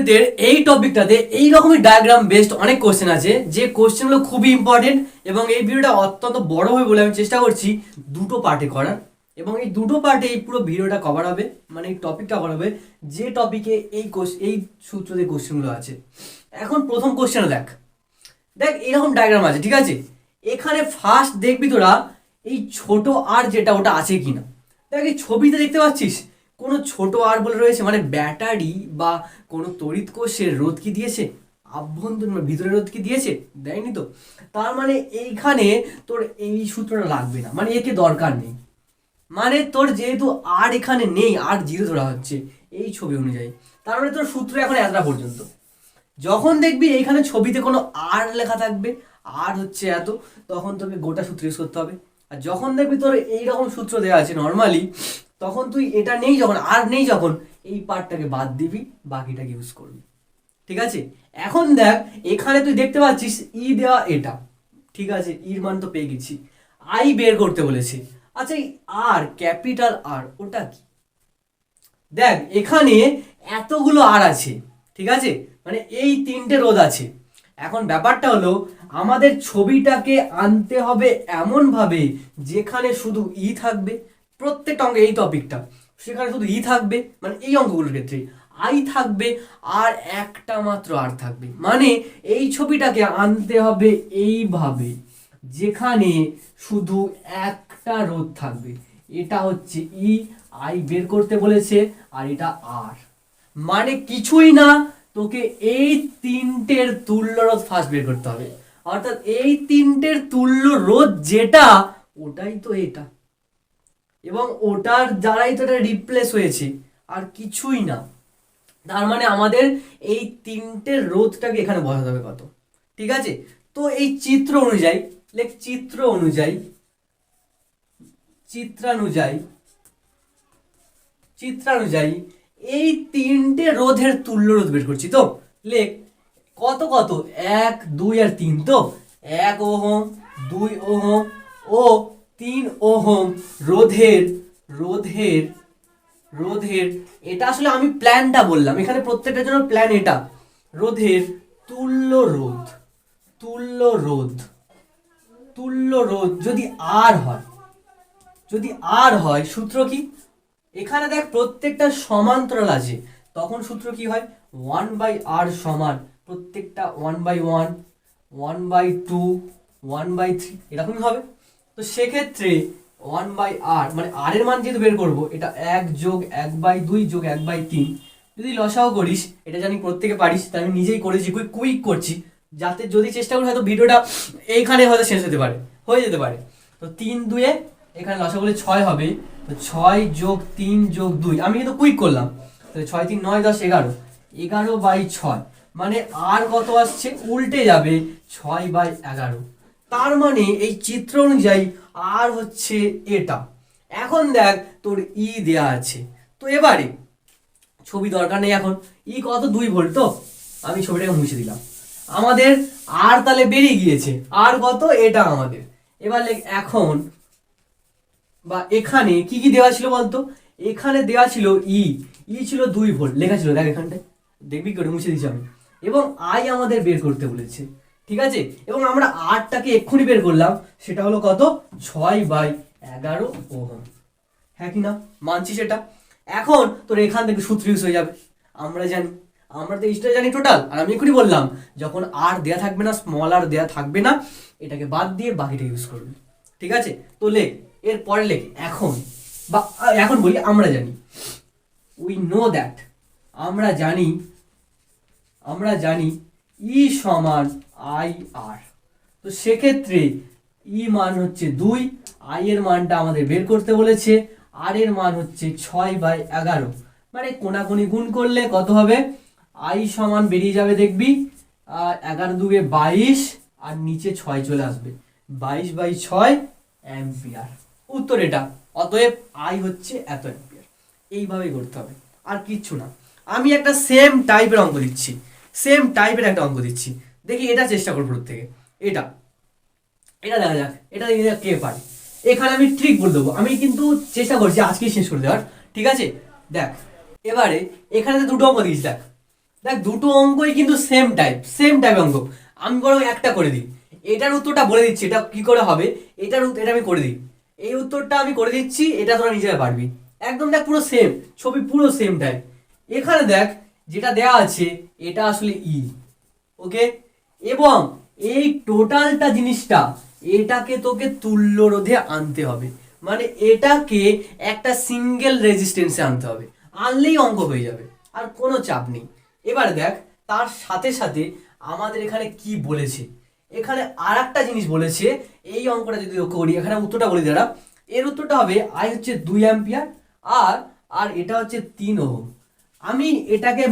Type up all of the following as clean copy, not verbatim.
গণিতের এই টপিকটাতে এই রকমই ডায়াগ্রাম বেসড অনেক কোশ্চেন আছে, যে কোশ্চেনগুলো খুবই ইম্পর্টেন্ট এবং এই ভিডিওটা অত্যন্ত বড় হবে বলে আমি চেষ্টা করছি দুটো পার্টে করার। এবং এই দুটো পার্টে এই পুরো ভিডিওটা কভার হবে, মানে এই টপিকটা কভার হবে যে টপিকে এই সূত্র দিয়ে কোশ্চেনগুলো আছে। এখন প্রথম কোশ্চেন দেখ দেখ এরকম ডায়াগ্রাম আছে, ঠিক আছে? এখানে ফার্স্ট দেখবি তোরা এই ছোট আর যেটা ওটা আছে কিনা। দেখ এই ছবিতে দেখতে পাচ্ছিস কোনো ছোট আর বলে রয়েছে, মানে ব্যাটারি বা কোনো তড়িৎ কোষের রোধ কি দিয়েছে? আভ্যন্তরীণ ভিতরে রোধ কি দিয়েছে? দেয়নি তো। তার মানে এইখানে তোর এই সূত্রটা লাগবে না, মানে একে দরকার নেই। মানে তোর যেহেতু আর এখানে নেই, আর জিরো ধরা হচ্ছে এই ছবি অনুযায়ী, তার মানে তোর সূত্র এখন এতটা পর্যন্ত। যখন দেখবি এইখানে ছবিতে কোনো আর লেখা থাকবে, আর হচ্ছে এত, তখন তোকে গোটা সূত্র ইউজ করতে হবে। আর যখন দেখবি তোর এইরকম সূত্র দেওয়া আছে নর্মালি, তখন তুই এটা নেই যখন, আর নেই যখন, এই পার্টটাকে বাদ দিবি, বাকিটাকে ইউজ করবি। ঠিক আছে? এখন দেখ এখানে তুই দেখতে পাচ্ছিস ই দেওয়া এটা, ঠিক আছে, ইর মান তো পেয়ে গেছি। আই বের করতে বলেছে। আচ্ছা এই আর, ক্যাপিটাল আর, ওটা কি? দেখ এখানে এতগুলো আর আছে, ঠিক আছে, মানে এই তিনটে রোধ আছে। এখন ব্যাপারটা হলো আমাদের ছবিটাকে আনতে হবে এমন ভাবে যেখানে শুধু ই থাকবে, প্রত্যেকটা অঙ্কে এই টপিকটা, সেখানে শুধু ই থাকবে, মানে এই অঙ্কগুলোর ক্ষেত্রে আই থাকবে আর একটা মাত্র আর থাকবে। মানে এই ছবিটাকে আনতে হবে এইভাবে যেখানে শুধু একটা রোধ থাকবে। এটা হচ্ছে ই, আই বের করতে বলেছে, আর এটা আর। মানে কিছুই না, তোকে এই তিনটের তুল্য রোধ ফার্স্ট বের করতে হবে। অর্থাৎ এই তিনটের তুল্য রোধ যেটা, ওটাই তো এটা, এবং ওটার দ্বারাই তো এটা রিপ্লেস হয়েছে, আর কিছুই না। তার মানে আমাদের এই তিনটের রোধটাকে এখানে বসাতে হবে কত, ঠিক আছে? তো এই চিত্র অনুযায়ী লেখ, চিত্রানুযায়ী এই তিনটে রোধের তুল্য রোধ বের করছি। তো লেখ কত কত, 1, 2 আর 3। তো 1 ওহম, 2 ওহম ও 3 ওহম রোধের রোধের রোধের এটা আসলে আমি প্ল্যানটা বললাম, এখানে প্রত্যেকটার জন্য প্ল্যান এটা, রোধের তুল্য রোধ যদি আর হয় সূত্র কি? এখানে দেখ প্রত্যেকটা সমান্তরাল আছে, তখন সূত্র কি হয়? 1/r সমান প্রত্যেকটা 1/1, 1/2, 1/3 এরকমই হবে। তো সেক্ষেত্রে 1/r মানে r এর মান যেহেতু বের করবো, এটা 1 যোগ 1/2 যোগ 1/3। যদি লসাও করিস, এটা জানি প্রত্যেকে পারিস, তাই আমি নিজেই করেছি, কুইক করছি, যাতে যদি চেষ্টা করি হয়তো ভিডিওটা এইখানে হয়তো শেষ হয়ে যেতে পারে। তো 3 2 এখানে লসা করলে 6 হবে, তো 6 যোগ 3 যোগ 2, আমি কিন্তু কুইক করলাম, তাহলে 6 3 9 10 11, 11/6, মানে আর কত আসছে? উল্টে যাবে 6/11। তার মানে এই চিত্র অনুযায়ী আর হচ্ছে এটা। এখন দেখ তোর ই দেয়া আছে, তো এবারে ছবি দরকার নেই এখন, ই কত? 2 ভোল্ট। তো আমি ছবিটাকে মুছে দিলাম, আমাদের আর তাহলে বেরিয়ে গিয়েছে। আর কত? এটা আমাদের। এবার লেখ এখন, বা এখানে কি কি দেওয়া ছিল বলতো? এখানে দেওয়া ছিল ই ছিল 2 ভোল্ট লেখা ছিল, দেখ এখানটায় দেখবি করে মুছে দিচ্ছি আমি। এবং আই আমাদের বের করতে বলেছে, ঠিক আছে? এবং আমরা আরটাকে এক্ষুনি বের করলাম, সেটা হলো কত? 6/11 ওহম। হ্যাঁ কি না? মানছি সেটা। এখন তোর এখান থেকে সূত্র ইউজ হয়ে যাবে, আমরা তো এইটা জানি টোটাল। আর আমি এক্ষুনি বললাম যখন আর দেয়া থাকবে না, স্মল আর দেয়া থাকবে না, এটাকে বাদ দিয়ে বাকিটা ইউজ করবে, ঠিক আছে? তো লেখ, এর পরে লেখ এখন, বা এখন বলি আমরা জানি, উই নো দ্যাট, আমরা জানি ই সমান আই আর। তো সেক্ষেত্রে ই মান হচ্ছে 2, আই এর মানটা আমাদের বের করতে বলেছে, আর এর মান হচ্ছে 6/11, মানে কোনাকুনি গুণ করলে কত হবে? আই সমান বেরিয়ে যাবে দেখবি 11 2 22, আর নিচে 6 চলে আসবে, 22/6 অ্যাম্পিয়ার। উত্তর এটা। অতএব আই হচ্ছে এত অ্যাম্পিয়ার। এইভাবেই করতে হবে, আর কিচ্ছু না। আমি একটা সেম টাইপের একটা অঙ্ক দিচ্ছি, দেখি এটা চেষ্টা করবো প্রত্যেকে। এটা দেখা যাক, এটা দেখি কে পারে। এখানে আমি ট্রিক বলে দেবো, আমি কিন্তু চেষ্টা করছি আজকেই শেষ করে দেওয়ার, ঠিক আছে? দেখ এবারে এখানে দুটো অঙ্ক দিয়েছি, দেখ দেখ দুটো অঙ্কই কিন্তু সেম টাইপ অঙ্ক। আমি বরং একটা করে দিই, এটার উত্তরটা বলে দিচ্ছি এটা কি করে হবে। এটা আমি করে দিই, এই উত্তরটা আমি করে দিচ্ছি, এটা তোরা নিজেরা পারবি। একদম দেখ পুরো সেম ছবি, পুরো সেম টাইপ। এখানে দেখ যেটা দেয়া আছে এটা আসলে ই, ওকে। এবং এই টোটালটা জিনিসটা এটাকে তোকে তুল্য রোধে আনতে হবে, মানে এটাকে একটা সিঙ্গেল রেজিস্ট্যান্সে আনতে হবে, আনলেই অঙ্ক হয়ে যাবে, আর কোনো চাপ নেই। এবার দেখ তার সাথে সাথে আমাদের এখানে কি বলেছে, এখানে আর একটা জিনিস বলেছে। এই অঙ্কটা যদি করি, এখানে উত্তরটা বলে দাঁড়া, এর উত্তরটা হবে আই হচ্ছে 2 অ্যাম্পিয়ার, আর আর এটা হচ্ছে 3 ওহম। আমি এটাকে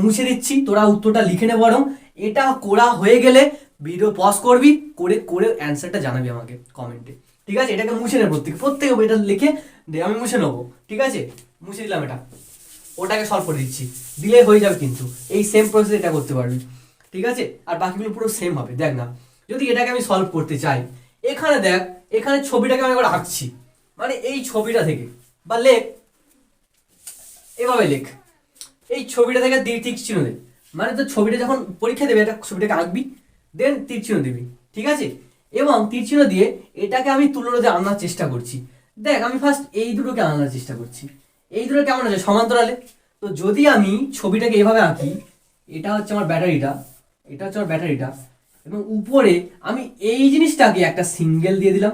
মুছে দিচ্ছি, তোরা উত্তরটা লিখে নে বরং। এটা করা হয়ে গেলে ভিডিও পজ করবি, করে করে অ্যান্সারটা জানাবি আমাকে কমেন্টে, ঠিক আছে। এটাকে মুছে নে, প্রত্যেকে এটা লিখে দে, আমি মুছে নেবো, ঠিক আছে। মুছে দিলাম এটা, ওটাকে সলভ করে দিচ্ছি, দিলে হয়ে যাবে। কিন্তু এই সেম প্রসেস এটা করতে পারবি, ঠিক আছে। আর বাকিগুলো পুরো সেম হবে। দেখ না, যদি এটাকে আমি সলভ করতে চাই, এখানে দেখ, এখানে ছবিটাকে আমি একবার আঁকছি, মানে এই ছবিটা থেকে, বা লেখ, এভাবে লেখ, এই ছবিটা থেকে তীর চিহ্ন দে। মানে তো ছবিটা যখন পরীক্ষা দেবে, এটা ছবিটাকে আঁকবি, দেন তীর চিহ্ন দিবি, ঠিক আছে। এবং তীর চিহ্ন দিয়ে এটাকে আমি তুলনাতে আনার চেষ্টা করছি। দেখ আমি ফার্স্ট এই দুটোকে আনার চেষ্টা করছি, এই দুটো কেমন আছে সমান্তরালে। তো যদি আমি ছবিটাকে এভাবে আঁকি, এটা হচ্ছে আমার ব্যাটারিটা, এটা হচ্ছে আমার ব্যাটারিটা, এবং উপরে আমি এই জিনিসটাকে একটা সিঙ্গেল দিয়ে দিলাম,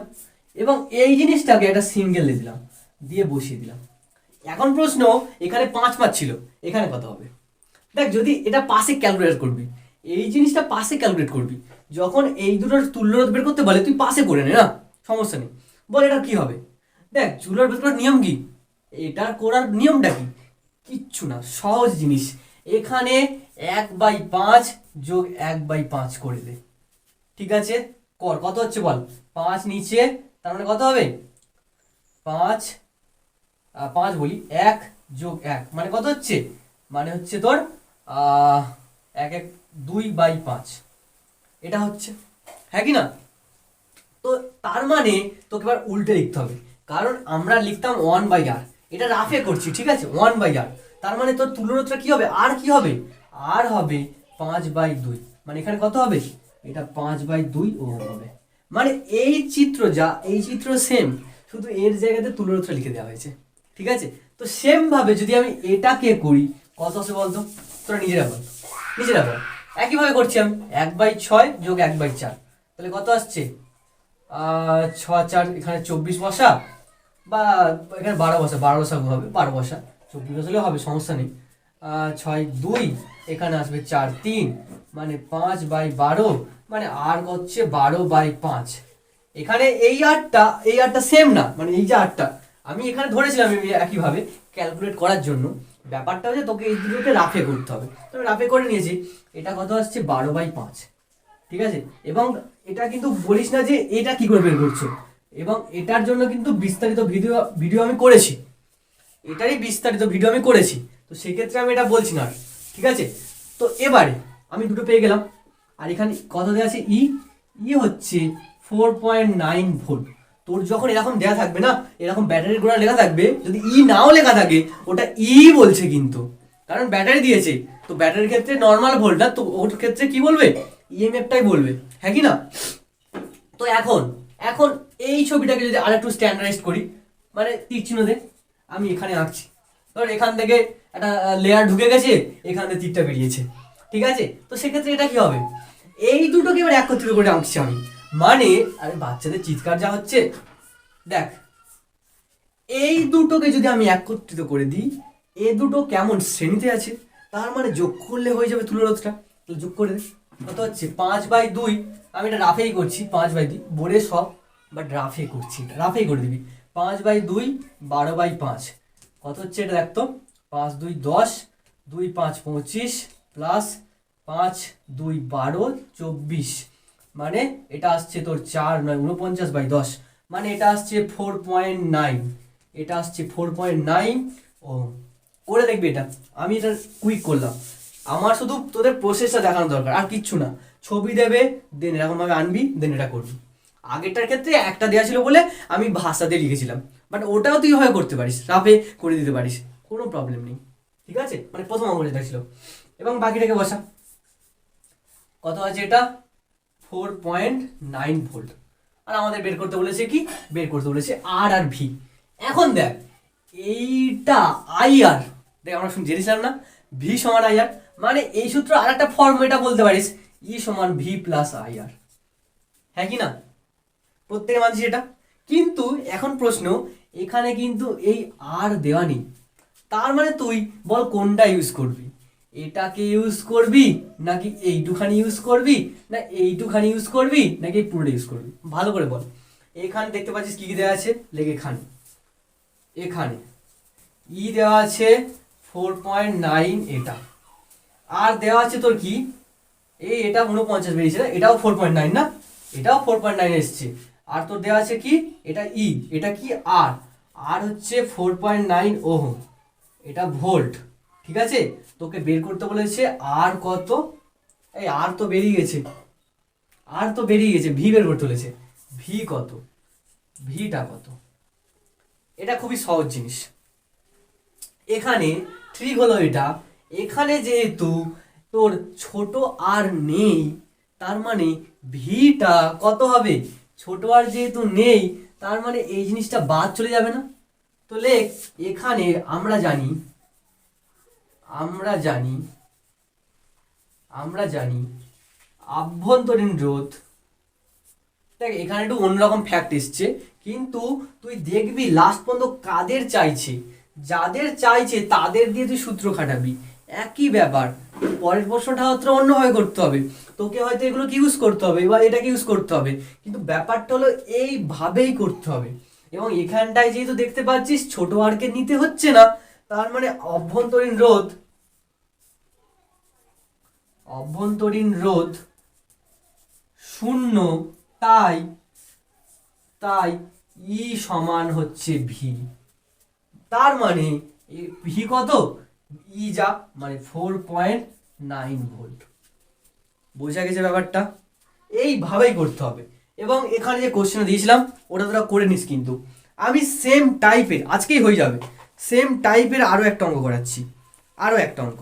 এবং এই জিনিসটাকে একটা সিঙ্গেল দিয়ে দিলাম, দিয়ে বসিয়ে দিলাম। এখন প্রশ্ন, এখানে 5 ছিল, এখানে কত হবে। দেখ যদি এটা পাশে ক্যালকুলেট করবি, এই জিনিসটা পাশে ক্যালকুলেট করবি, যখন এই দুটোর তুল্যরোধ বের করতে বলে তুই পাশে করে নে না, সমস্যা নেই। বল এটা কি হবে। দেখ ঝুলার বের করার নিয়ম কি, এটা করার নিয়মটা কি, কিচ্ছু না, সহজ জিনিস। এখানে 1/5 যোগ 1/5 করে দে, ঠিক আছে। কর, কত হচ্ছে বল, 5 নিচে, তার মানে কত হবে 5, 5 বলি 1 যোগ 1 মানে কত হচ্ছে, মানে হচ্ছে তোর 2/5, এটা হচ্ছে, হ্যাঁ কি না। তো তার মানে তোকে এবার উল্টে লিখতে হবে, কারণ আমরা লিখতাম 1/r, এটা রাফে করছি, ঠিক আছে। 1/r, তার মানে তোর তুলনাটা কি হবে, আর কি হবে, আর হবে 5/2, মানে এখানে কত হবে, এটা 5/2 ওহম হবে। মানে এই চিত্র যা, এই চিত্র সেম, শুধু এর জায়গাতে তুলনাটা লিখে দেওয়া হয়েছে, ঠিক আছে। তো সেম ভাবে যদি আমি এটাকে করি, কত আছে বলতো, তোরা নিজেরা বল, নিজেরা বল। একইভাবে করছি আমি, 1/6 যোগ 1/4, তাহলে কত আসছে, 6 4, এখানে 24 বসা, বা এখানে 12 বসা, 12 বসা হবে, 12 বসা, 24 বসালেও হবে, সমস্যা নেই। 6 2, এখানে আসবে 4 3, মানে 5/12, মানে আর হচ্ছে 12/5। এখানে এই আটটা সেম না, মানে এই যে আটটা আমি এখানে ধরেছিলাম একইভাবে ক্যালকুলেট করার জন্য। ব্যাপারটা হচ্ছে তোকে এই দুটোকে রাফে করতে হবে, তো রাফে করে নিয়েছি। এটা কত আসছে 12/5, ঠিক আছে। এবং এটা কিন্তু বলিস না যে এটা কি করে বের করছো, এবং এটার জন্য কিন্তু বিস্তারিত ভিডিও আমি করেছি, এটারই বিস্তারিত ভিডিও আমি করেছি, তো সেক্ষেত্রে আমি এটা বলছি না, ঠিক আছে। তো এবারে আমি দুটো পেয়ে গেলাম, আর এখানে কত দেওয়া আছে, ই হচ্ছে 4.9 ভোল্ট। তোর যখন এরকম দেওয়া থাকবে না, এরকম ব্যাটারির গোড়া লেখা থাকবে, যদি নাও লেখা থাকে ওটা বলছে কিন্তু, কারণ ব্যাটারি দিয়েছে, তো ব্যাটারির ক্ষেত্রে নর্মাল ভোল্ট না, তো ওর ক্ষেত্রে কি বলবে, ইএমএফটাই বলবে, হ্যাঁ কি না। তো এখন এখন এই ছবিটাকে যদি আর একটু স্ট্যান্ডার্ডাইজ করি, মানে তীর চিহ্ন দে, আমি এখানে আঁকছি, ধর এখান থেকে একটা লেয়ার ঢুকে গেছে, এখান থেকে তীরটা বেরিয়েছে, ঠিক আছে। তো সেক্ষেত্রে এটা কি হবে, এই দুটোকে এবার একত্রিত করে আঁকছি আমি, মানে আরে বাচ্চাদের চিৎকার যা হচ্ছে, দেখ এই দুটোকে যদি আমি একত্রিত করে দিই, এ দুটো কেমন শ্রেণীতে আছে, তার মানে যোগ করলে হয়ে যাবে তুলরোধটা, তাহলে যোগ করে দে, কত হচ্ছে 5/2, আমি এটা রাফেই করছি, 5/2 বোর্ডে সব, বাট রাফে করছি, রাফেই করে দিবি, 5/2 12/5, কত হচ্ছে এটা দেখতো, 5 2 10, 2 5 25, প্লাস 5 2 12 24, মানে এটা আসছে তোর 4 9 49/10, মানে এটা আসছে 4.9, এটা আসছে 4.9 ও। করে দেখবি এটা, আমি এটা কুইক করলাম, আমার শুধু তোদের প্রসেসটা দেখানো দরকার, আর কিচ্ছু না। ছবি দেবে, দেন এরকমভাবে আনবি, দেন এটা করবি। আগেরটার ক্ষেত্রে একটা দেওয়া ছিল বলে আমি ভাষাতে লিখেছিলাম, বাট ওটাও তুই হয় করতে পারিস, রাফে করে দিতে পারিস, কোনো প্রবলেম নেই, ঠিক আছে। মানে প্রথম অঙ্ক যেটা ছিল, এবং বাকিটাকে বসা। কত আছে এটা? 4.9 ভোল্ট। আর আমাদের বের করতে বলেছে কি? বের করতে বলেছে আর আর ভি। এখন দেখ এইটা আইআর, দেখ আমরা জেনেছিলাম না ভি সমান আইআর, মানে এই সূত্র আর একটা ফর্ম এটা বলতে পারিস ই সমান ভি প্লাস আইআর, হ্যাঁ কি না? প্রত্যেকে মানছি এটা। কিন্তু এখন প্রশ্ন, এখানে কিন্তু এই আর দেওয়া নেই, তার মানে তুই বল কোনটা ইউজ করবি? এটাকে ইউজ করবি নাকি এইটুখানি ইউজ করবি, না এইটুখানি ইউজ করবি নাকি এই পুরোটা ইউজ করবি? ভালো করে বল। এখানে দেখতে পাচ্ছিস কি কি দেওয়া আছে, লেখ এখানে। এখানে ই দেওয়া আছে 4.9, এটা আর দেওয়া আছে তোর কি এটা 49 বেরিয়েছে না, এটাও 4.9 না, এটাও 4.9 এসছে। আর তোর দেওয়া আছে কি এটা ই, এটা কি আর, আর হচ্ছে 4.9 ওহম, এটা ভোল্ট। ঠিক আছে, তোকে বের করতে বলেছে আর কত, এই আর তো বেরিয়ে গেছে, আর তো বেরিয়ে গেছে, ভি বের করতে বলেছে। ভি কত? ভিটা কত? এটা খুবই সহজ জিনিস। এখানে ঠিক হলো এটা। এখানে যেহেতু তোর ছোট আর নেই, তার মানে ভিটা কত হবে? ছোট আর যেহেতু নেই, তার মানে এই জিনিসটা বাদ চলে যাবে না? তো লেখ এখানে আমরা জানি আভ্যন্তরীণ রোধ। দেখ এখানে একটু অন্যরকম ফ্যাক্ট এসছে, কিন্তু তুই দেখবি লাস্ট পর্যন্ত কাদের চাইছে, যাদের চাইছে তাদের দিয়ে তুই সূত্র খাটাবি, একই ব্যাপার। পরের প্রশ্নটা হয়তো অন্যভাবে করতে হবে, তোকে হয়তো এগুলোকে ইউজ করতে হবে বা এটাকে ইউজ করতে হবে, কিন্তু ব্যাপারটা হলো এইভাবেই করতে হবে। এবং এখানটায় যেহেতু দেখতে পাচ্ছিস ছোট আরকে নিতে হচ্ছে না, তার মানে অভ্যন্তরীণ রোধ শূন্য, তাই ই সমান হচ্ছে ভি। তার মানে ভি কত? ই যা, মানে 4.9 ভোল্ট। বোঝা গেছে ব্যাপারটা? এইভাবেই করতে হবে। এবং এখানে যে কোশ্চেন দিয়েছিলাম ওটা তোরা করে নিস, কিন্তু আমি সেম টাইপের আজকেই হয়ে যাবে, সেম টাইপের আরো একটা অঙ্ক করাচ্ছি, আরো একটা অঙ্ক।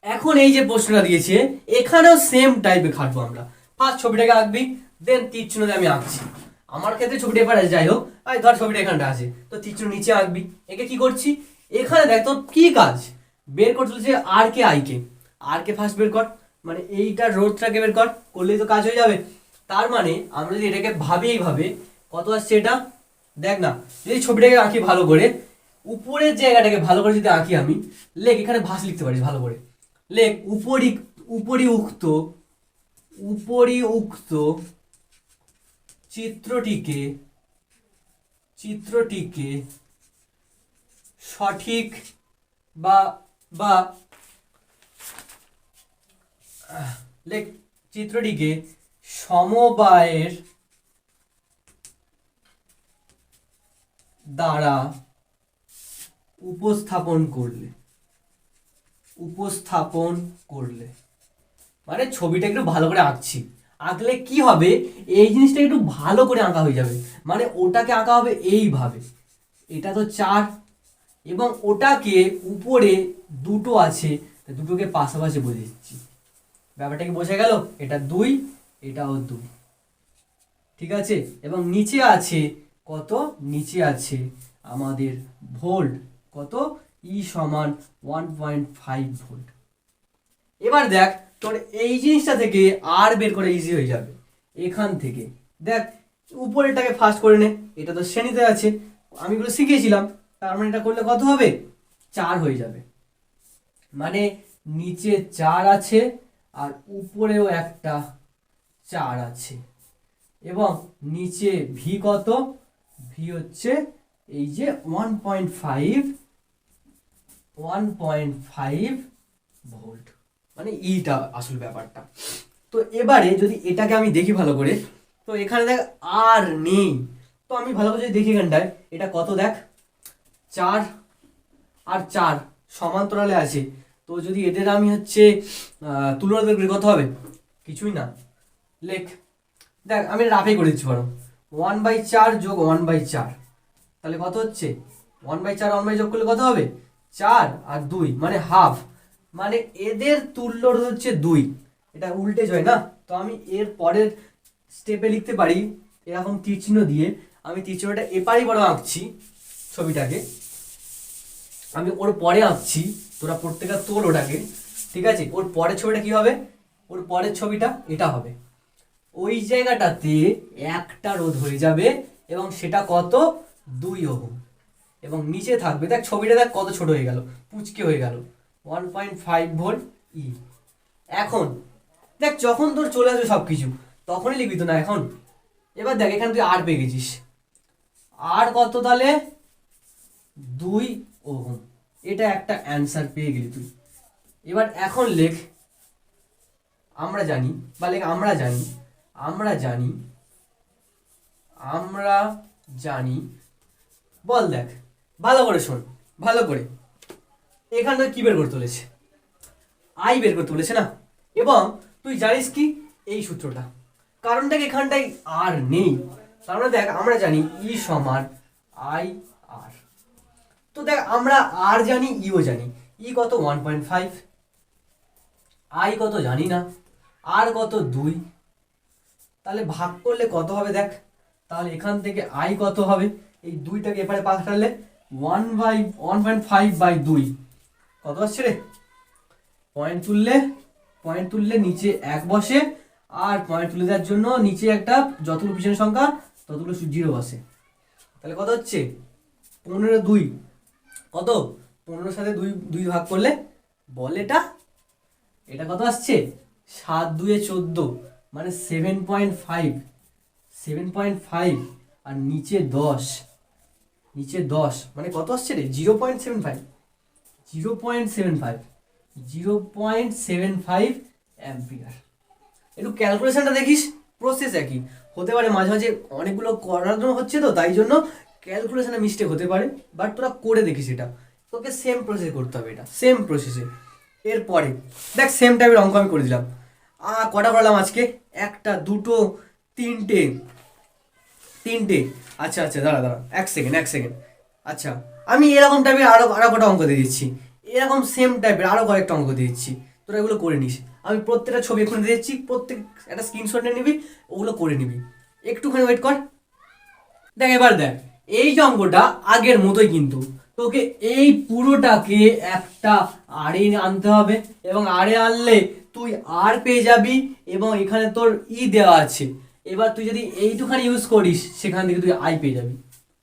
এখন এই যে প্রশ্নটা দিয়েছে এখানেও সেম টাইপে খাটবো আমরা। ফার্স্ট ছবিটাকে আঁকবি, দেন তীর চিহ্ন দিয়ে আমি আঁকছি। আমার ক্ষেত্রে ছবিটা এবার আছে, যাই হোক, আর ধর ছবিটা এখানটা আছে, তো তীর চিহ্ন নিচে আঁকবি। একে কি করছি, এখানে দেখ তোর কি কাজ, বের করতে হচ্ছে আর কে I K. R K first বের কর, মানে এইটার রোধটাকে বের কর, করলেই তো কাজ হয়ে যাবে। তার মানে আমরা যদি এটাকে ভাবি এইভাবে, কত আসছে এটা দেখ না, যদি ছবিটাকে আঁকি ভালো করে, উপরের জায়গাটাকে ভালো করে যদি আঁকি আমি, লেখ এখানে ভাঁজ লিখতে পারিস ভালো করে। লেখ উপরিউক্ত চিত্রটিকে সঠিক লেখ চিত্রটিকে সমবায়ের দ্বারা উপস্থাপন করলে, মানে ছবিটা একটু ভালো করে আঁকছি, আঁকলে কি হবে, এই জিনিসটা একটু ভালো করে আঁকা হয়ে যাবে। মানে ওটাকে আঁকা হবে এইভাবে, এটা তো 4 এবং ওটাকে উপরে দুটো আছে, দুটোকে পাশাপাশি বলে দিচ্ছি। ব্যাপারটা কি বোঝা গেল? এটা 2, এটাও 2, ঠিক আছে। এবং নিচে আছে কত, নিচে আছে আমাদের ভোল্ট, কত ই সমান 1.5 ভোল্ট। এবার দেখ তোর এই জিনিসটা থেকে আর বের করে ইজি হয়ে যাবে। এখান থেকে দেখ উপরেরটাকে ফার্স্ট করে নে, এটা তো শ্রেণীতে আছে, আমি এগুলো শিখিয়েছিলাম, তার মানে এটা করলে কত হবে, 4 হয়ে যাবে। মানে নিচে 4 আছে আর উপরেও একটা 4 আছে, এবং নিচে ভি কত, ভি হচ্ছে এই যে 1.5 ভোল্ট, মানে ইটা আসল ব্যাপারটা। তো এবারে যদি এটাকে আমি দেখি ভালো করে, তো এখানে দেখ আর নেই, তো আমি ভালো করে যদি দেখি এখানটায় এটা কত, দেখ 4 আর 4 সমান্তরালে আছে, তো যদি এদের আমি হচ্ছে তুলনা করি কত হবে, কিছুই না। লেখ দেখ আমি রাফে করে দিচ্ছি বরং, 1/4 যোগ 1/4, তাহলে কত হচ্ছে 1/4 1 যোগ করলে কত হবে 4 আর 2 মানে হাফ, মানে এদের তুল্য রোধ হচ্ছে 2। এটা উল্টেজ হয় না, তো আমি এর পরের স্টেপে লিখতে পারি এরকম তীর চিহ্ন দিয়ে। আমি তীর চিহ্নটা এপারই বড় আঁকছি ছবিটাকে, আমি ওর পরে আঁকছি, তোরা প্রত্যেকটা তোল ওটাকে, ঠিক আছে। ওর পরের ছবিটা কি হবে, ওর পরের ছবিটা এটা হবে। ওই জায়গাটাতে একটা রোধ হয়ে যাবে এবং সেটা কত 2 ওহম, এবং নিচে থাকবে, দেখ ছবিটা দেখ কত ছোট হয়ে গেল, পুচকে হয়ে গেল, 1.5 ভোল্ট ই। এখন দেখ যখন তোর চলে আসবে সব কিছু তখনই লিখবি তো না এখন। এবার দেখ এখানে তুই আর পেয়ে গেছিস, আর কত তাহলে 2 ওহম, এটা একটা অ্যান্সার পেয়ে গেলি তুই। এবার এখন লেখ আমরা জানি, বা লেখ আমরা জানি, আমরা জানি, আমরা জানি, বল দেখ ভালো করে শোন, ভালো করে। এখানে কি বের করতে বলেছে, আই বের করতে বলেছে না। এবং তুই জানিস কি এই সূত্রটা, কারণ দেখ এখানটায় আর নেই, তার মানে দেখ আমরা জানি ই সমান আই আর। তো দেখ আমরা আর জানি, ইও জানি, ই কত 1.5, আই কত জানি না, আর কত 2, তাহলে ভাগ করলে কত হবে দেখ। তাহলে এখান থেকে আই কত হবে, এই 2টাকে এপারে পাঠালে 1/1.5/2 কত আসছে রে। পয়েন্ট তুললে নিচে 1 বসে, আর পয়েন্ট তুলে দেওয়ার জন্য নিচে একটা যতগুলো পিছনের সংখ্যা ততগুলো 0 বসে। তাহলে কত হচ্ছে 15/2 কত, 15 সাথে 2 ভাগ করলে বল এটা, এটা কত আসছে 7×2 = 14, মানে 7.5 আর নিচে 10, নিচে 10 মানে কত আসছে রে 0.75 অ্যাম্পিয়ার। একটু ক্যালকুলেশনটা দেখিস, প্রসেস একই হতে পারে, মাঝে মাঝে অনেকগুলো করানো হচ্ছে তো তাই জন্য ক্যালকুলেশনে মিস্টেক হতে পারে, বাট তোরা করে দেখিস, এটা তোকে সেম প্রসেস করতে হবে, এটা সেম প্রসেসে। এরপরে দেখ সেম টাইপের অঙ্ক আমি করে দিলাম, কটা করলাম আজকে, 1 2 3টে। আচ্ছা দাঁড়া 1 সেকেন্ড। আচ্ছা আমি এরকম টাইপের আরো কটা অঙ্ক দিয়ে দিচ্ছি, এরকম সেম টাইপের আরো কয়েকটা অঙ্ক দিয়ে দিচ্ছি, তোরা এগুলো করে নিস। আমি প্রত্যেকটা ছবি এখন দিয়ে দিচ্ছি, প্রত্যেক একটা স্ক্রিনশট নিয়ে নিবি, ওগুলো করে নিবি, একটুখানি ওয়েট কর। দেখ এবার দেখ এই যে অঙ্কটা আগের মতোই, কিন্তু তোকে এই পুরোটাকে একটা আরে আনতে হবে, এবং আরে আনলে তুই আর পেয়ে যাবি, এবং এখানে তোর ই দেওয়া আছে। এবার তুই যদি এইটুখানি ইউজ করিস সেখান থেকে তুই আই পেয়ে যাবি,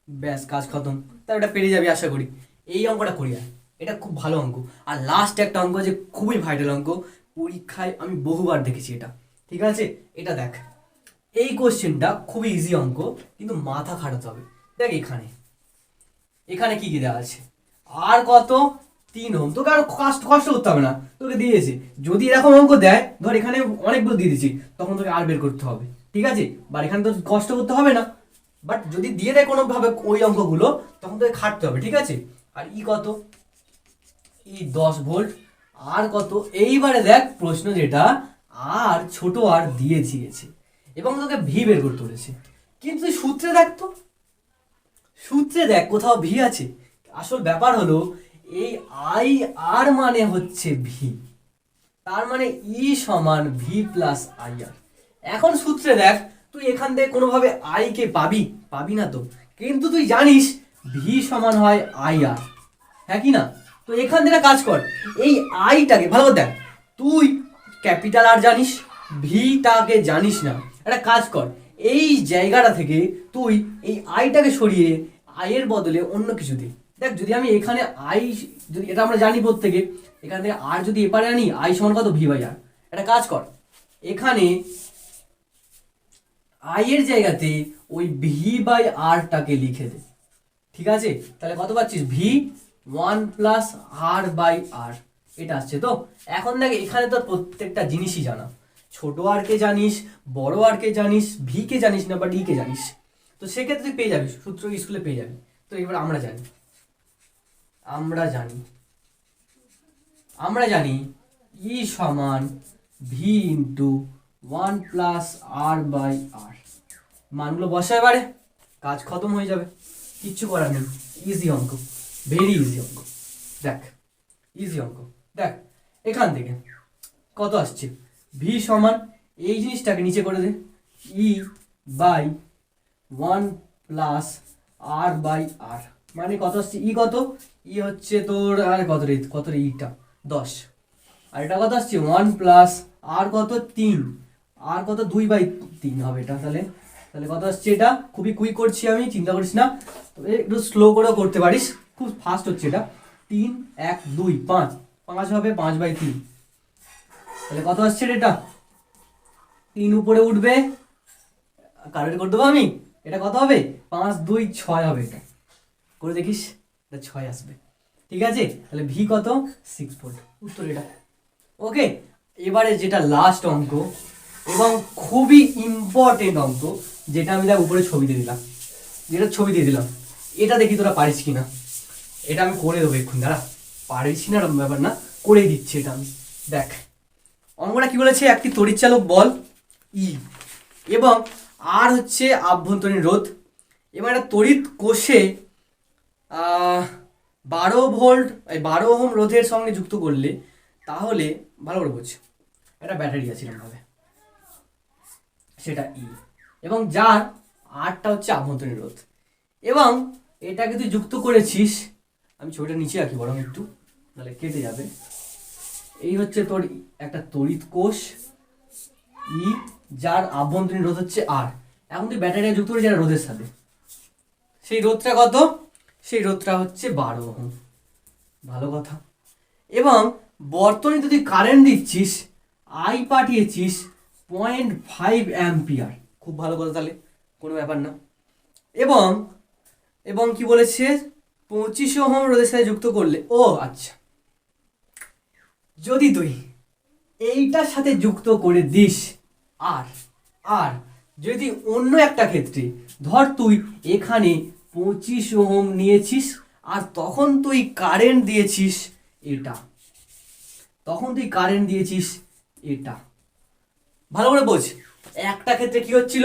ব্যাস কাজ খতম। তাই ওটা পেরে যাবি আশা করি। এই অঙ্কটা করি আর, এটা খুব ভালো অঙ্ক। আর লাস্ট একটা অঙ্ক যে খুবই ভাইটাল অঙ্ক, পরীক্ষায় আমি বহুবার দেখেছি এটা, ঠিক আছে। এটা দেখ এই কোশ্চেনটা খুবই ইজি অঙ্ক, কিন্তু মাথা খাটাতে হবে। দেখ এখানে কি দেওয়া আছে, আর কত 3 ওহম, তোকে আর কষ্ট করতে হবে না, তোকে দিয়েছে। যদি এরকম অঙ্ক দেয়, ধর এখানে অনেকগুলো দিয়ে দিচ্ছি, তখন তোকে আর বের করতে হবে, ঠিক আছে। বা এখানে তো কষ্ট করতে হবে না, বাট যদি দিয়ে দেয় কোনোভাবে ওই অঙ্কগুলো, তখন তোকে খাটতে হবে, ঠিক আছে। আর ই কত, ই 10 ভোল্ট, আর কত। এইবারে দেখ প্রশ্ন যেটা, আর ছোট আর দিয়ে দিয়েছে এবং তোকে ভি বের করতে বলেছে, কিন্তু সূত্রে দেখ তো, সূত্রে দেখ কোথাও ভি আছে। আসল ব্যাপার হলো এই আই আর মানে হচ্ছে ভি, তার মানে ই সমান ভি প্লাস আই আর। এখন সূত্রে দেখ তুই এখান থেকে কোনোভাবে আই কে পাবি না তো, কিন্তু তুই জানিস ভি সমান হয় আই আর, হ্যাঁ কি না। তো এখান থেকে কাজ কর, এই আইটাকে ভালো করে দেখ, তুই ক্যাপিটাল আর জানিস, ভিটাকে জানিস না। একটা কাজ কর, এই জায়গাটা থেকে তুই এই আইটাকে সরিয়ে আইয়ের বদলে অন্য কিছু দে। দেখ যদি আমি এখানে আই, যদি এটা আমরা জানি প্রত্যেকে, এখান থেকে আর যদি এপারে আনি, আই সমান কত ভি বাই আর। একটা কাজ কর, এখানে আই এর জায়গাতে ওই ভি বাই আরটাকে লিখে দে, ঠিক আছে। তাহলে কত পাচ্ছিস, ভি 1 + আর বাই আর, এটা আসছে তো। এখন দেখ এখানে তো প্রত্যেকটা জিনিসই জানা, ছোট আর কে জানিস, বড় আর কে জানিস, ভি কে জানিস না, বা ডি কে জানিস। তো সেক্ষেত্রে তুই পেয়ে যাবি, সূত্র স্কুলে পেয়ে যাবি। তো এবার আমরা জানি ই সমান ভি ইন্টু 1 + আর বাই আর। মানগুলো বসা, এবারে কাজ খতম হয়ে যাবে, কিচ্ছু করার নেই। ইজি অঙ্ক, ভেরি ইজি অঙ্ক। দেখ ইজি অঙ্ক, দেখ এখান থেকে কত আসছে, ভি সমান এই জিনিসটাকে নিচে করে দে, E by 1 plus R by আর, মানে কত আসছে, ই কত, ই হচ্ছে তোর আর কত রে ইটা 10, আর এটা কত আসছে 1 প্লাস আর কত 3, আর কত 2/3 হবে এটা, তাহলে তাহলে কত আসছে, এটা খুবই কুইক করছি আমি, চিন্তা করিস না, তবে একটু স্লো করেও করতে পারিস, খুব ফাস্ট হচ্ছে এটা, 3 1 2 5, 5 হবে 5/3, তাহলে কত আসছে এটা, 3 উপরে উঠবে, কারেন্ট করে দেবো আমি, এটা কত হবে 5 2 6 হবে, এটা করে দেখিস, এটা 6 আসবে, ঠিক আছে, তাহলে ভি কত 6 ভোল্ট, উত্তর এটা। ওকে, এবারে যেটা লাস্ট অঙ্ক এবং খুবই ইম্পর্টেন্ট অঙ্ক, যেটা আমি দেখ উপরে ছবি দিয়ে দিলাম, এটা দেখি তোরা পারিস কিনা, এটা আমি করে দেবো এক্ষুনি, দাঁড়া, পারিস না এরকম ব্যাপার না, করে দিচ্ছি এটা আমি। দেখ অঙ্কটা কি বলেছে, একটি তড়িৎচালক বল ই এবং আর হচ্ছে আভ্যন্তরীণ রোধ, এবার একটা তড়িৎ কোষে 12 ভোল্ট 12 ওহম রোধের সঙ্গে যুক্ত করলে, তাহলে ভালো করে বুঝ, একটা ব্যাটারি আছে এরকমভাবে, সেটা ই, এবং যার আরটা হচ্ছে আভ্যন্তরীণ রোধ, এবং এটাকে তুই যুক্ত করেছিস, আমি ছবিটা নিচে রাখি বরং একটু, তাহলে কেটে যাবে, এই হচ্ছে তোর একটা তড়িৎ কোষ ই, যার আভ্যন্তরীণ রোধ হচ্ছে আর, এখন তুই ব্যাটারি যুক্ত করে যারা রোধের সাথে, সেই রোধটা কত, সেই রোধটা হচ্ছে 12 ওহম, ভালো কথা, এবং বর্তনীতে তুই কারেন্ট দিচ্ছিস, আই পাঠিয়েছিস 0.5 অ্যাম্পিয়ার, খুব ভালো কথা, তাহলে কোনো ব্যাপার না, এবং এবং কি বলেছে 25 ওহম রোধের সাথে যুক্ত করলে, ও আচ্ছা, যদি তুই এইটার সাথে যুক্ত করে দিস আর আর যদি অন্য একটা ক্ষেত্রে, ধর তুই এখানে 25 ওহম নিয়েছিস, আর তখন তুই কারেন্ট দিয়েছিস এটা, ভালো করে বোঝ, একটা ক্ষেত্রে কি হচ্ছিল,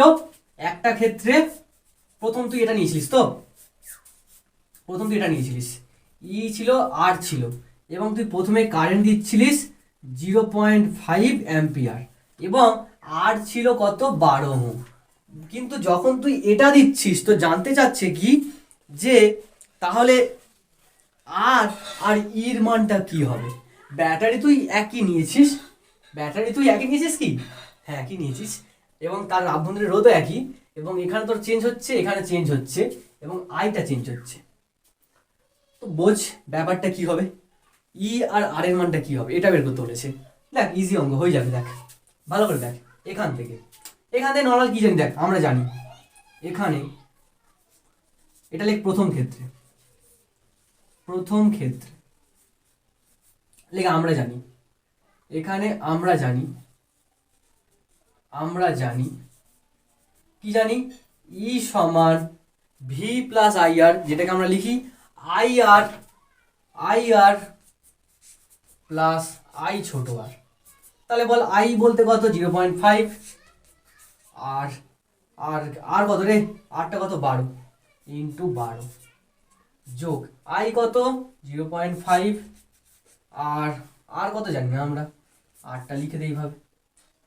একটা ক্ষেত্রে প্রথম তুই এটা নিয়েছিলিস, ই ছিল আর ছিল, এবং তুই প্রথমে কারেন্ট দিচ্ছিলিস 0.5 অ্যাম্পিয়ার, এবং আর ছিল কত 12 ওহম, কিন্তু যখন তুই এটা দিচ্ছিস তো জানতে চাচ্ছে কি, যে তাহলে আর আর ইর মানটা কি হবে, ব্যাটারি তুই একই নিয়েছিস কি, হ্যাঁ একই নিয়েছিস, এবং তার আভ্যন্তরীণ রোধও একই, এবং এখানে তোর চেঞ্জ হচ্ছে, এখানে চেঞ্জ হচ্ছে, এবং আইটা চেঞ্জ হচ্ছে, তো বোঝ ব্যাপারটা কি হবে, ই আর আর এর মানটা কি হবে, এটা বের করতে বলেছে। দেখ ইজি অঙ্ক হয়ে যাবে, দেখ ভালো করে দেখ, এখান থেকে নর্মাল কি জানি, দেখ আমরা জানি এখানে এটা লেখ প্রথম ক্ষেত্রে লেখ, আমরা জানি এখানে, আমরা জানি কি জানি, ই সমান ভি প্লাস আই আর, যেটাকে আমরা লিখি আই আর প্লাস আই ছোট আর, তাহলে বল আই বলতে কত 0.5, আর আর আর কত রে, আরটা কত 12 ইন্টু 12 যোগ আই কত 0.5, আর আর কত জানি না আমরা, আরটা লিখে দেই ভাবে,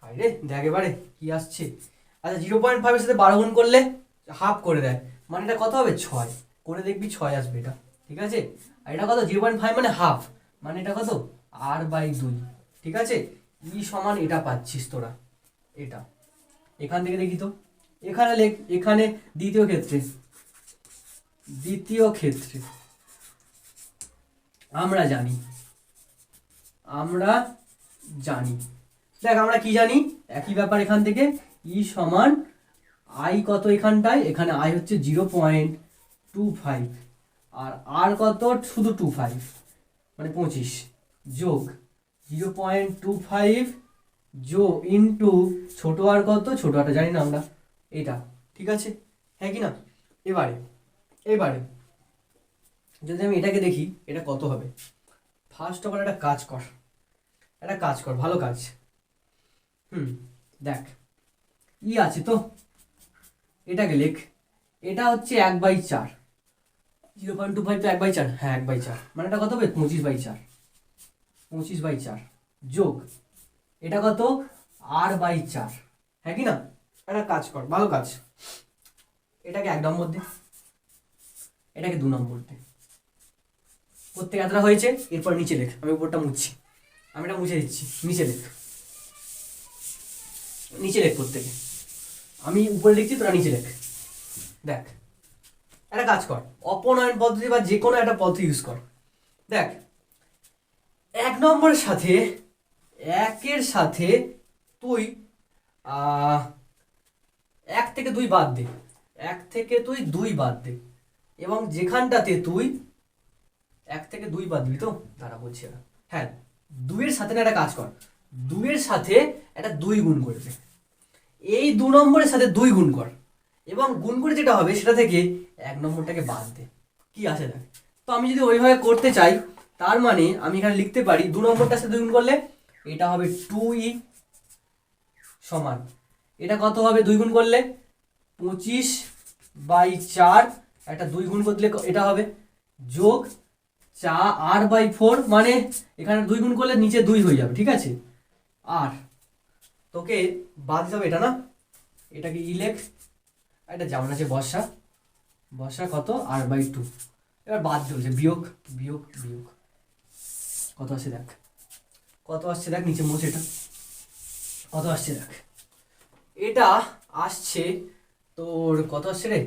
আরে দেখ এবারে কি আসছে, আচ্ছা 0.5 এর সাথে 12 গুণ করলে হাফ করে দেয়, মানে এটা কত হবে 6, করে দেখবি 6 আসবে এটা, ঠিক আছে, আর এটা কত 0.5 মানে হাফ, মানে এটা কত r/2, ঠিক আছে, ই সমান এটা পাচ্ছিস তোরা, এটা এখান থেকে দেখি তো, এখানে লেখ, এখানে দ্বিতীয় ক্ষেত্রে আমরা জানি দেখ আমরা কি জানি, একই ব্যাপার, এখান থেকে ই সমান আই কত, এখানে আই হচ্ছে 0.25, আর কত শুধু 25 মানে 25 যোগ 0.25 যোগ ইন্টু ছোট আর কত, ছোট আরটা জানি না আমরা, এটা ঠিক আছে, হ্যাঁ কি না, এবারে যদি আমি এটাকে দেখি, এটা কত হবে, ফার্স্ট অফ অল একটা কাজ কর, ভালো কাজ, দেখ ই আছে তো, এটাকে লেখ, এটা হচ্ছে 1/4, 0.25 তো 1/4, হ্যাঁ 1/4, মানে এটা কত হবে 25/4, 25/4 যোগ এটা কত r/4, হ্যাঁ কি না? একটা কাজ কর, ভালো কাজ, এটাকে 1 নম্বর দে, এটাকে 2 নম্বর দে, প্রত্যেক এতটা হয়েছে। এরপর নিচে লেখ, আমি উপরটা মুছছি, আমি এটা মুছে দিচ্ছি, নিচে লেখ, নিচে লেখ প্রত্যেকে, আমি উপরে লিখছি তোরা নিচে লেখ। দেখ একটা কাজ কর, অপনয়ন পদ্ধতি বা যে কোনো একটা পদ্ধতি ইউজ কর। দেখ 1 নম্বরের সাথে 1-এর সাথে তুই 1 থেকে 2 বাদ দে, 1 থেকে তুই 2 বাদ দে, এবং যেখানটাতে তুই 1 থেকে 2 বাদ দিবি, তো তারা বলছি না, হ্যাঁ 2-এর সাথে না একটা কাজ কর, 2-এর সাথে একটা 2 গুণ করবে, এই 2 নম্বরের সাথে 2 গুণ কর, এবং গুণ করে যেটা হবে সেটা থেকে 1 নম্বরটাকে বাদ দে, কি আসে দেখ। তো আমি যদি ওইভাবে করতে চাই, তার মানে আমি এখানে লিখতে পারি 2 নম্বরটার সাথে 2 গুণ করলে এটা হবে 2e সমান, এটা কত হবে 2 গুণ করলে 25/4, একটা 2 গুণ করলে এটা হবে যোগ r/4, মানে এখানে 2 গুণ করলে নিচে 2 হয়ে যাবে, ঠিক আছে। আর তোকে বাদ দিতে হবে এটা না, এটাকে লেখ, এটা যেমন আছে বর্ষা, বর্ষা কত r/2, এবার বাদ দিয়ে হচ্ছে বিয়োগ বিয়োগ বিয়োগ, কত আসছে দেখ, কত আসছে দেখ, নিচে মোছ, এটা কত আসছে দেখ, এটা আসছে তোর কত আসছে রে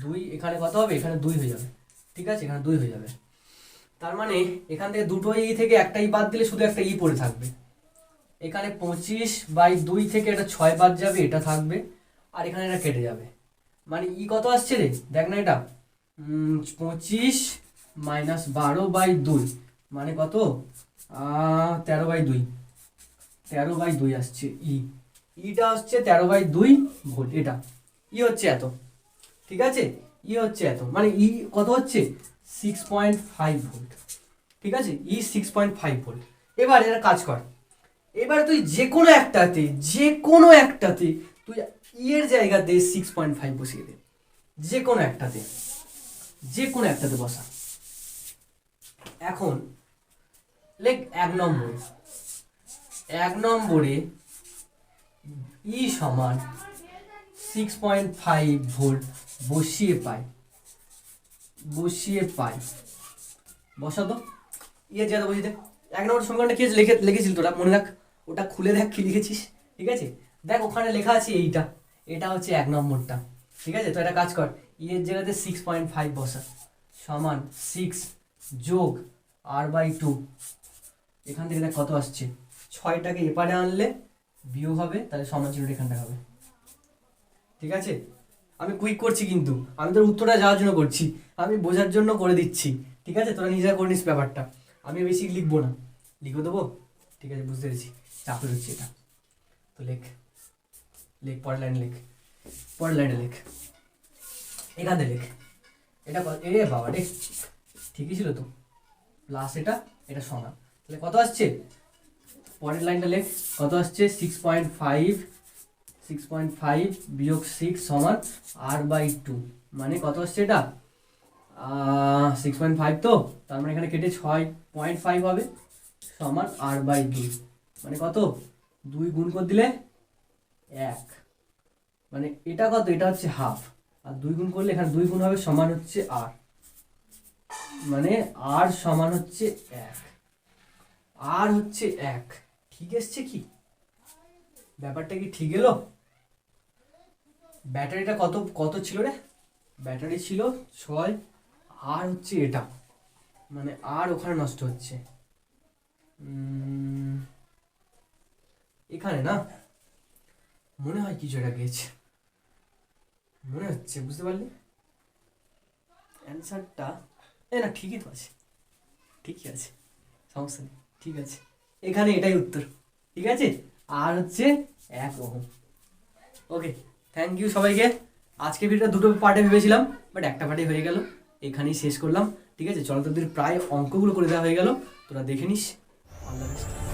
2, এখানে কত হবে, এখানে 2 হয়ে যাবে, ঠিক আছে, এখানে 2 হয়ে যাবে, তার মানে এখান থেকে দুটো ই থেকে একটা ই বাদ দিলে শুধু একটা ই পড়ে থাকবে, এখানে 25/2 থেকে এটা 6 বাদ যাবে, এটা থাকবে, আর এখানে এটা কেটে যাবে, মানে ই কত আসছে রে দেখ না, এটা 25 - 12/2, মানে কত 13/2, 13/2 আসছে, ইটা হচ্ছে 13/2 ভোল্ট, এটা ই হচ্ছে এত, ঠিক আছে, ই হচ্ছে এত, মানে ই কত হচ্ছে 6.5 ভোল্ট, ঠিক আছে, ই 6.5 ভোল্ট। এবার এটা কাজ কর, এবার তুই যে কোনো একটাতে তুই ই এর জায়গাতে 6.5 বসিয়ে দে, যে কোনো একটাতে বসা। এখন লেখ 1 নম্বরে ই সমান 6.5 ভোল্ট বসিয়ে পাই, বসা তো ইয়ে জায়গা বসিয়ে দে। 1 নম্বর সমীকরণটা কি লিখেছিল তোরা মনে রাখ, ওটা খুলে দেখ কি লিখেছিস, ঠিক আছে, দেখ ওখানে লেখা আছে এটা হচ্ছে 1 নম্বরটা, ঠিক আছে। তো এটা কাজ কর, এর জায়গাতে 6.5 বসা, সমান 6 যোগ r/2, এখান থেকে দেখ কত আসছে, 6টাকে এপারে আনলে বিয়োগ হবে, তাহলে সমান চিহ্নটা এখানটা হবে, ঠিক আছে। আমি কুইক করছি, কিন্তু আমি তোর উত্তরটা যাওয়ার জন্য করছি, আমি বোঝার জন্য করে দিচ্ছি, ঠিক আছে, তোরা নিজেরা করে নিস ব্যাপারটা, আমি বেশি লিখবো না, লিখে দেবো, ঠিক আছে, বুঝতে পেরেছি, চাপের হচ্ছে এটা। তো লেখ পরের লাইনে লেখ, এখানে লেখ, এটা এ বাবা রে, ঠিকই ছিল তো, প্লাস এটা সমান, তাহলে কত আসছে, পরের লাইনটা লেখ, কত আসছে 6.5 বিয়োগ 6 সমান r/2, মানে কত আসছে এটা 6.5, তো তার মানে এখানে কেটে 6.5 হবে, সমান r/2, মানে কত 2 গুণ করে দিলে 1, মানে এটা কত, এটা হচ্ছে হাফ, আর 2 গুণ করলে এখানে 2 গুণ হবে, সমান হচ্ছে r, মানে r সমান হচ্ছে 1, r হচ্ছে 1, ঠিক এসছে কি ব্যাপারটা, কি ঠিক এলো? ব্যাটারিটা কত ছিল রে, ব্যাটারি ছিল 6, আর হচ্ছে এটা, মানে আর ওখানে নষ্ট হচ্ছে, এখানে না মনে হয় কিছু একটা গেছে, মনে হচ্ছে, বুঝতে পারলি অ্যান্সারটা, না ঠিকই তো আছে, ঠিকই আছে, সমস্যা নেই, ঠিক আছে, এখানে এটাই উত্তর, ঠিক আছে, আর হচ্ছে 1 ওহম। ওকে, থ্যাংক ইউ সবাইকে। আজকে ভিডিওটা দুটো পার্টে ভেবেছিলাম, বাট একটা পার্টে হয়ে গেল, এখানেই শেষ করলাম, ঠিক আছে। চলো তোদের প্রায় অঙ্কগুলো করে দেওয়া হয়ে গেল, তোরা দেখে নিস, অল দ্য বেস্ট।